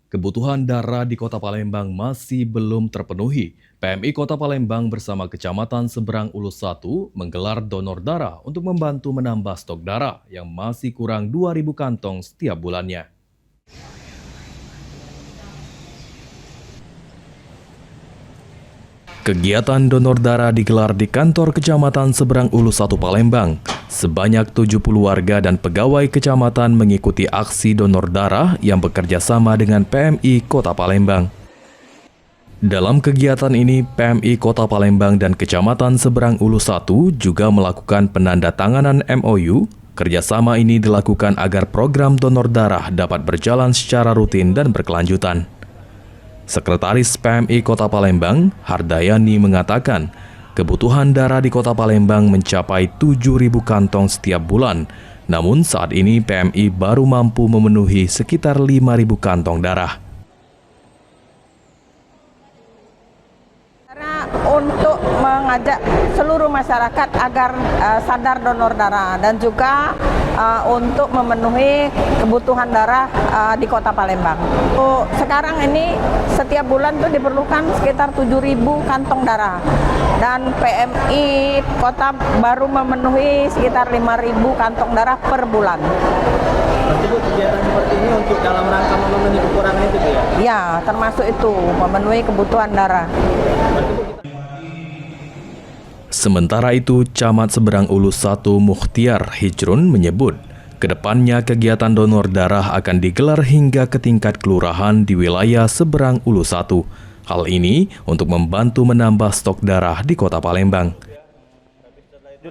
Kebutuhan darah di Kota Palembang masih belum terpenuhi. PMI Kota Palembang bersama Kecamatan Seberang Ulus 1 menggelar donor darah untuk membantu menambah stok darah yang masih kurang 2.000 kantong setiap bulannya. Kegiatan donor darah digelar di kantor Kecamatan Seberang Ulus 1 Palembang. Sebanyak 70 warga dan pegawai kecamatan mengikuti aksi donor darah yang bekerja sama dengan PMI Kota Palembang. Dalam kegiatan ini, PMI Kota Palembang dan Kecamatan Seberang Ulus 1 juga melakukan penandatanganan MOU. Kerjasama ini dilakukan agar program donor darah dapat berjalan secara rutin dan berkelanjutan. Sekretaris PMI Kota Palembang, Hardayani, mengatakan kebutuhan darah di Kota Palembang mencapai 7.000 kantong setiap bulan. Namun saat ini PMI baru mampu memenuhi sekitar 5.000 kantong darah. Untuk mengajak seluruh masyarakat agar sadar donor darah dan juga untuk memenuhi kebutuhan darah di Kota Palembang. Sekarang ini setiap bulan tuh diperlukan sekitar 7.000 kantong darah dan PMI Kota baru memenuhi sekitar 5.000 kantong darah per bulan. Berarti Bu, kegiatan seperti ini untuk dalam rangka memenuhi kekurangan itu Bu ya? Ya, termasuk itu memenuhi kebutuhan darah. Sementara itu, Camat Seberang Ulus 1 Mukhtiar Hijrun menyebut, kedepannya kegiatan donor darah akan digelar hingga ke tingkat kelurahan di wilayah Seberang Ulus 1. Hal ini untuk membantu menambah stok darah di Kota Palembang.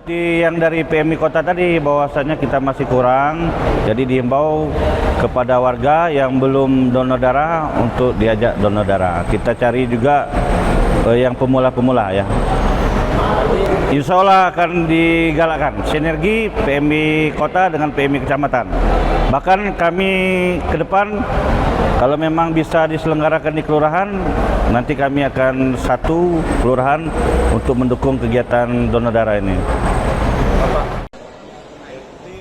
Yang dari PMI Kota tadi bahwasanya kita masih kurang, jadi dihimbau kepada warga yang belum donor darah untuk diajak donor darah. Kita cari juga yang pemula-pemula ya. Insya Allah akan digalakkan sinergi PMI Kota dengan PMI Kecamatan. Bahkan kami ke depan kalau memang bisa diselenggarakan di kelurahan, nanti kami akan satu kelurahan untuk mendukung kegiatan donor darah ini.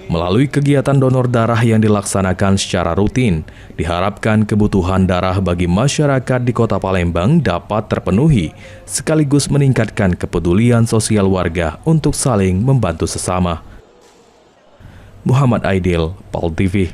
Melalui kegiatan donor darah yang dilaksanakan secara rutin, diharapkan kebutuhan darah bagi masyarakat di Kota Palembang dapat terpenuhi, sekaligus meningkatkan kepedulian sosial warga untuk saling membantu sesama. Muhammad Aidil, PAL TV.